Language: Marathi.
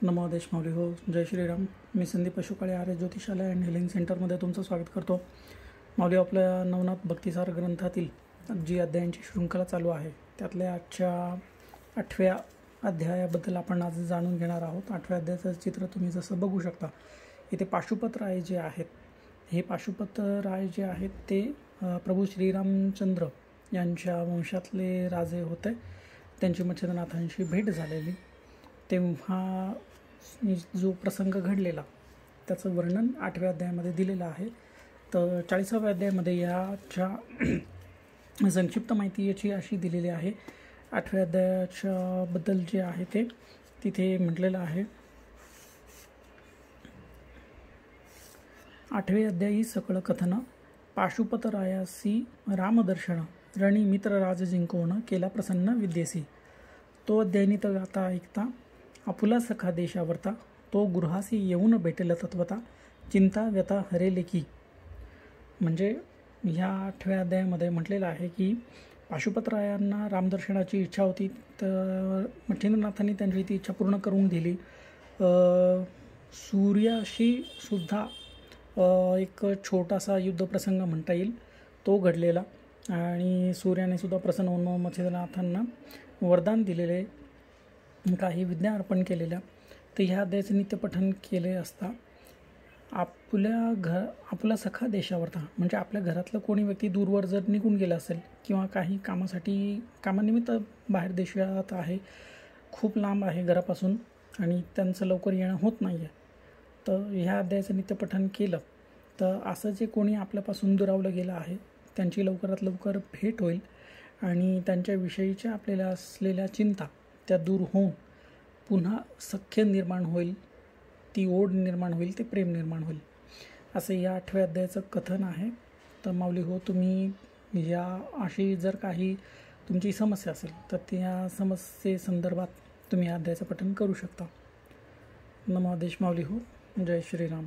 नमो आदेश माऊली हो. जय श्रीराम. मी संदीप अशोकाळे आर्य ज्योतिषालय अँड हिलिंग सेंटरमध्ये तुमचं स्वागत करतो. माऊली, आपल्या नवनाथ भक्तिसार ग्रंथातील जी अध्यायांची शृंखला चालू आहे त्यातल्या आजच्या 8व्या अध्यायाबद्दल आपण आज जाणून घेणार आहोत. 8व्या अध्यायाचं चित्र तुम्ही जसं बघू शकता, इथे पाशुपत राय जे आहेत, हे पाशुपत राय जे आहेत ते प्रभू श्रीरामचंद्र यांच्या वंशातले राजे होते. त्यांची मच्छिंद्रनाथांशी भेट झालेली, तेव्हा जो प्रसंग घडलेला त्याचं वर्णन 8व्या अध्यायामध्ये दिलेलं आहे. तर 40व्या अध्यायामध्ये याच्या संक्षिप्त माहिती याची अशी दिलेली आहे. 8व्या अध्यायाच्या बद्दल जे आहे ते तिथे म्हटलेलं आहे. 8वे अध्यायी सकळ कथन. पाशुपतरायासी रामदर्शन रणी मित्रराज जिंकवण केला प्रसन्न विद्येसी. तो अध्यायनित गाता ऐकता आपुला सखा देशावरता. तो गृहासी येऊन भेटेल तत्वता. चिंता व्यथा हरेले की. म्हणजे ह्या 8व्या अध्यायामध्ये म्हटलेलं आहे की पाशुपतरायांना रामदर्शनाची इच्छा होती, तर मच्छिंद्रनाथांनी त्यांची ती इच्छा पूर्ण करून दिली. सूर्याशी सुद्धा एक छोटासा युद्धप्रसंग म्हणता येईल तो घडलेला, आणि सूर्याने सुद्धा प्रसन्न होऊन मच्छिंद्रनाथांना वरदान दिलेले, काही विद्या अर्पण केलेल्या. तर ह्या अध्यायाचं नित्यपठन केले असता आपला सखा देशावरता, म्हणजे आपल्या घरातलं कोणी व्यक्ती दूरवर जर निघून गेला असेल किंवा काही कामानिमित्त बाहेर देशात आहे, खूप लांब आहे घरापासून आणि त्यांचं लवकर येणं होत नाही आहे, तर ह्या अध्यायाचं नित्यपठन केलं तर असं जे कोणी आपल्यापासून दुरावलं गेलं आहे त्यांची लवकरात लवकर भेट होईल आणि त्यांच्याविषयीच्या आपल्याला असलेल्या चिंता त्या दूर होऊन पुन्हा सख्य निर्माण होईल, ती ओढ निर्माण होईल, ते प्रेम निर्माण होईल, असं या 8व्या अध्यायाचं कथन आहे. तर माऊली हो, तुम्ही या अशी जर काही तुमची समस्या असेल तर त्या समस्येसंदर्भात तुम्ही या अध्यायाचं पठण करू शकता. नमो आदेश माऊली हो. जय श्रीराम.